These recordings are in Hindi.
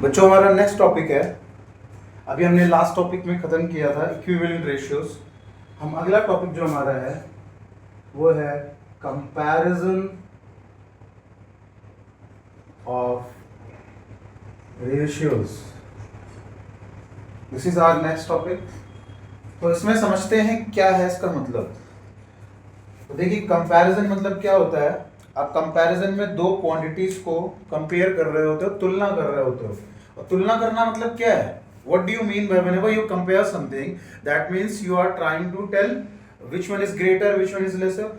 बच्चों हमारा नेक्स्ट टॉपिक है, अभी हमने लास्ट टॉपिक में खत्म किया था इक्विवेलेंट रेशियोज। हम अगला टॉपिक जो हमारा है वो है comparison of ratios. This is our next topic. तो इसमें समझते हैं क्या है इसका मतलब। तो देखिए कंपैरिजन मतलब क्या होता है। आप कंपैरिजन में दो क्वांटिटीज को कंपेयर कर रहे होते हो, तुलना कर रहे होते हो। और तुलना करना मतलब क्या है? What do you mean by whenever you compare something? That means you are trying to tell which one is greater, which one is lesser.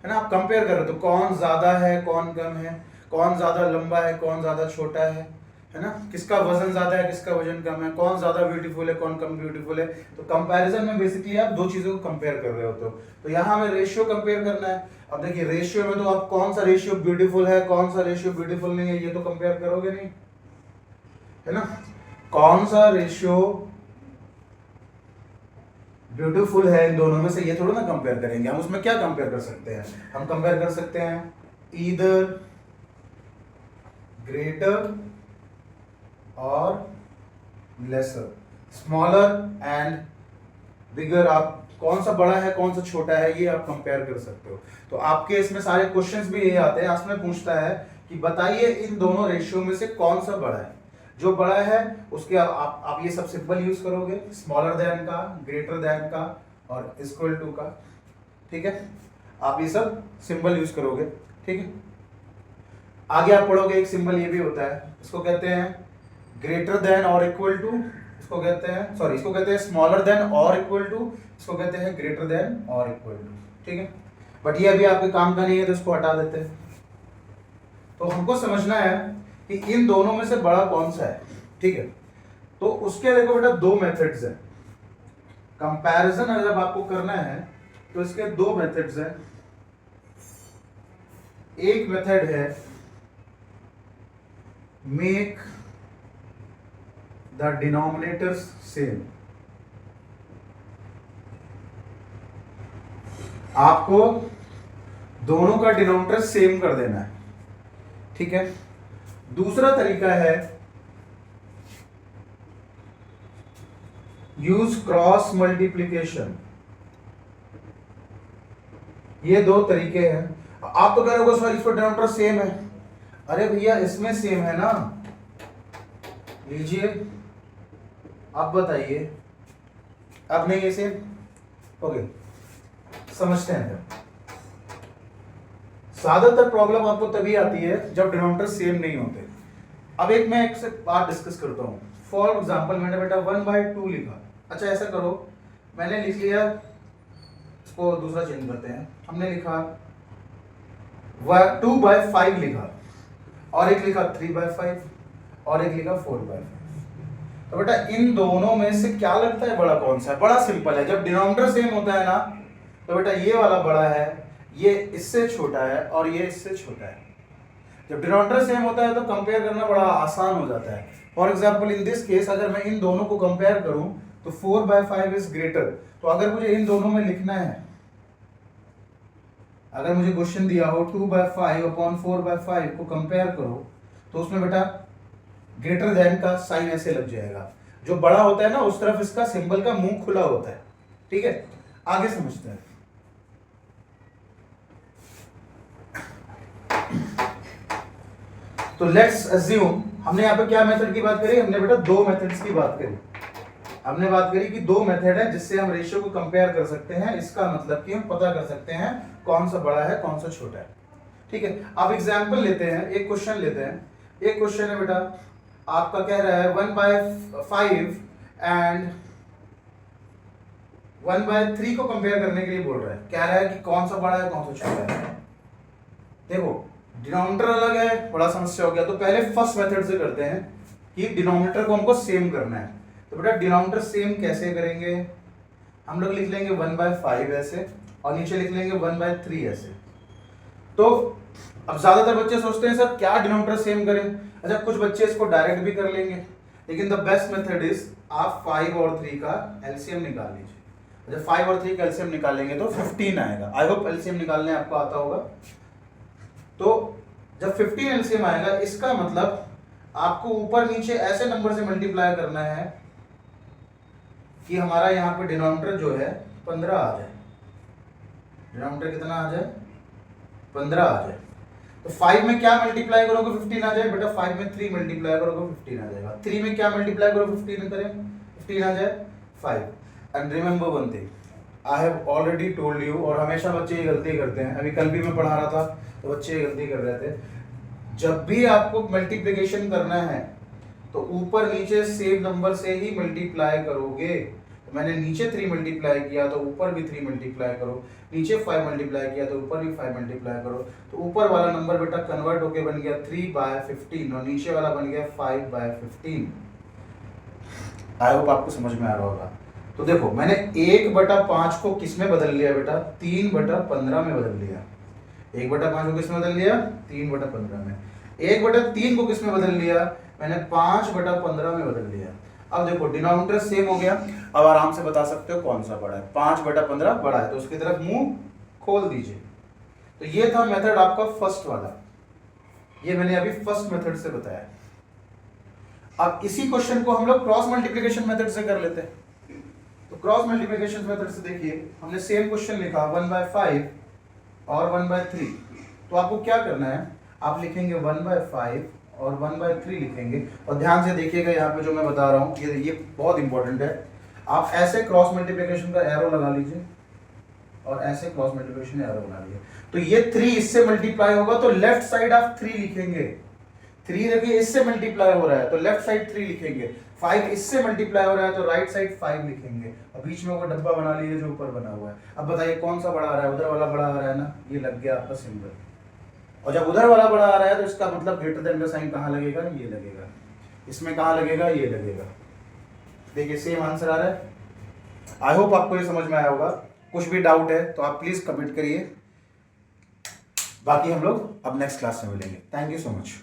है ना, आप कंपेयर कर रहे हो तो कौन ज्यादा है कौन कम है, कौन ज्यादा लंबा है कौन ज्यादा छोटा है ना, किसका वजन ज्यादा है किसका वजन कम है, कौन ज्यादा ब्यूटीफुल है कौन कम ब्यूटीफुल है। तो कंपैरिजन में बेसिकली आप दो चीजों को कंपेयर कर रहे होते हो। तो यहाँ हमें रेशियो कंपेयर करना है। अब देखिए रेशियो में तो आप कौन सा रेशियो ब्यूटीफुल है कौन सा रेशियो ब्यूटीफुल नहीं है ये तो कंपेयर करोगे नहीं, है ना। कौन सा रेशियो ब्यूटीफुल है इन दोनों में से ये थोड़ा ना कंपेयर करेंगे। हम उसमें क्या कंपेयर कर सकते हैं? हम कंपेयर कर सकते हैं ईदर ग्रेटर और लेसर, स्मॉलर एंड बिगर। आप कौन सा बड़ा है कौन सा छोटा है ये आप कंपेयर कर सकते हो। तो आपके इसमें सारे क्वेश्चंस भी ये आते हैं। इसमें पूछता है कि बताइए इन दोनों रेशियो में से कौन सा बड़ा है। जो बड़ा है उसके आप ये सब सिंबल यूज करोगे, स्मॉलर देन का, ग्रेटर देन का और इक्वल टू का। ठीक है, आप ये सब सिंबल यूज करोगे। ठीक है, आगे आप पढ़ोगे एक सिंबल ये भी होता है, इसको कहते हैं ग्रेटर देन और इक्वल टू। इसको कहते हैं इसको कहते हैं स्मॉलर देन और इक्वल टू। इसको कहते हैं ग्रेटर देन और इक्वल टू। ठीक है, बट ये अभी आपके काम का नहीं है तो इसको हटा देते हैं। तो हमको समझना है कि इन दोनों में से बड़ा कौन सा है। ठीक है, तो उसके देखो बेटा दो मेथड्स हैं कंपैरिजन अगर आपको करना है तो इसके दो मेथड्स हैं। एक मेथड है मेक द डिनोमिनेटर्स सेम। आपको दोनों का डिनोमिनेटर सेम कर देना है। ठीक है, दूसरा तरीका है यूज क्रॉस मल्टीप्लीकेशन। ये दो तरीके हैं। आप तो कह रहे हो सर इसका डिनोमिनेटर सेम है। अरे भैया इसमें सेम है ना, लीजिए आप बताइए। अब नहीं है सेम, ओके समझते हैं। ज्यादातर प्रॉब्लम आपको तभी आती है जब डिनोमिनेटर सेम नहीं होते। अब मैं एक से बात डिस्कस करता हूं। फॉर एग्जांपल मैंने बेटा 1/2 लिखा। अच्छा ऐसा करो, मैंने लिख लिया, इसको दूसरा चेंज करते हैं। हमने लिखा 2/5 लिखा और एक लिखा 3/5 और एक लिखा 4/5। तो बेटा इन दोनों में से क्या लगता है बड़ा कौन सा है? बड़ा सिंपल है, जब डिनोमिनेटर सेम होता है ना तो बेटा ये वाला बड़ा है, ये इससे छोटा है और ये इससे छोटा है। जब डिनोमिनेटर सेम होता है तो कंपेयर करना बड़ा आसान हो जाता है। For example in this case अगर मैं इन दोनों को कंपेयर करूं तो 4/5 इज ग्रेटर। तो अगर मुझे इन दोनों में लिखना है, अगर मुझे क्वेश्चन दिया हो 2/5 अपॉन 4/5 को कंपेयर करो तो उसमें बेटा ग्रेटर देन का साइन ऐसे लग जाएगा। जो बड़ा होता है ना उस तरफ इसका सिंबल का मुंह खुला होता है। ठीक है, आगे समझते हैं। तो लेट्स अज्यूम, हमने यहाँ पे क्या मेथड की बात करी? हमने बेटा दो मेथड्स की बात करी। हमने बात करी कि दो मेथड है जिससे हम रेशियो को कंपेयर कर सकते हैं। इसका मतलब कि हम पता कर सकते हैं कौन सा बड़ा है कौन सा छोटा है। ठीक है, अब एग्जांपल लेते हैं, एक क्वेश्चन लेते हैं। एक क्वेश्चन है बेटा आपका कह रहा है 1/5 एंड 1/3 को कंपेयर करने के लिए बोल रहा है। कह रहा है कि कौन सा बड़ा है कौन सा छोटा है। देखो डिनोमिनेटर अलग है, बड़ा समस्या हो गया। तो पहले फर्स्ट मेथड से करते हैं कि डिनोमिनेटर को हमको सेम करना है। तो बेटा डिनोमिनेटर सेम कैसे करेंगे? हम लोग लिख लेंगे 1/5 ऐसे और नीचे लिख लेंगे 1/3 ऐसे। तो अब ज्यादातर बच्चे सोचते हैं सर क्या डिनोमिनेटर सेम करें। अच्छा कुछ बच्चे इसको डायरेक्ट भी कर लेंगे, लेकिन द बेस्ट मेथड इज आप 5 और 3 का एलसीएम निकाल लीजिए। जब 5 और 3 का एलसीएम निकालेंगे तो 15 आएगा। आई होप एलसीएम निकालने आपको आता होगा। तो जब 15 एलसीएम आएगा इसका मतलब आपको ऊपर नीचे ऐसे नंबर से मल्टीप्लाई करना है कि हमारा यहाँ पे डिनोमिनेटर जो है 15 आ जाए। डिनोमिनेटर कितना आ जाए? 15 आ जाए। तो 5 में क्या मल्टीप्लाई करोगे 15 आ जाए बेटा? 5 में 3 मल्टीप्लाई करोगे 15 आ जाएगा। 3 में क्या मल्टीप्लाई करोगे 15 करें 15 आ जाए 5। And remember one thing, I have already told you, और हमेशा बच्चे ये गलती करते हैं, अभी कल भी मैं पढ़ा रहा था तो बच्चे ये गलती कर रहे थे, जब भी आपको मल्टीप्लिकेशन करना है तो ऊपर नीचे सेम नंबर से ही मल्टीप्लाई करोगे। तो मैंने नीचे 3 मल्टीप्लाई किया तो ऊपर भी 3 मल्टीप्लाई करो, नीचे 5 मल्टीप्लाई किया तो ऊपर भी 5 मल्टीप्लाई करो। तो ऊपर वाला नंबर बेटा कन्वर्ट होके बन गया 3/15 और नीचे वाला बन गया 5/15। आई होप आपको समझ में आ रहा होगा। तो देखो मैंने 1/5 को किस में बदल लिया बेटा? 3/15 में बदल लिया। 1/5 को किस में बदल लिया? 3/15 में। 1/3 को किस में बदल लिया? मैंने 5/15 में बदल लिया। अब देखो डिनोमिनेटर सेम हो गया, अब आराम से बता सकते हो कौन सा बड़ा है। 5/15 बड़ा है तो उसकी तरफ मुंह खोल दीजिए। तो ये था मेथड आपका फर्स्ट वाला, ये मैंने अभी फर्स्ट मेथड से बताया। अब इसी क्वेश्चन को हम लोग क्रॉस मल्टीप्लिकेशन मेथड से कर लेते हैं। तो क्रॉस मल्टीप्लिकेशन मेथड से देखिए, हमने सेम क्वेश्चन लिखा 1/5 और 1/3। तो आपको क्या करना है, आप लिखेंगे 1/5 और 1/3 लिखेंगे। और ध्यान से देखिएगा यहाँ पे जो मैं बता रहा हूँ ये बहुत इंपॉर्टेंट है। आप ऐसे क्रॉस मल्टीप्लिकेशन का एरो लगा लीजिए और ऐसे क्रॉस मल्टीप्लिकेशन एरो बना लीजिए। तो ये 3 इससे मल्टीप्लाई होगा तो लेफ्ट साइड आप 3 लिखेंगे। 3 देखिए इससे मल्टीप्लाई हो रहा है तो लेफ्ट साइड 3 लिखेंगे। 5 इससे मल्टीप्लाई हो रहा है तो राइट साइड 5 लिखेंगे। और बीच में वो डब्बा बना लीजिए जो ऊपर बना हुआ है। अब बताइए कौन सा बड़ा आ रहा है? उधर वाला बड़ा आ रहा है ना, ये लग गया आपका सिंबल। और जब उधर वाला बड़ा आ रहा है तो इसका मतलब ग्रेटर देन का साइन कहाँ लगेगा? ये लगेगा। इसमें कहाँ लगेगा? ये लगेगा। देखिए सेम आंसर आ रहा है। आई होप आपको ये समझ में आया होगा। कुछ भी डाउट है तो आप प्लीज कमेंट करिए। बाकी हम लोग अब नेक्स्ट क्लास में मिलेंगे। Thank you so much.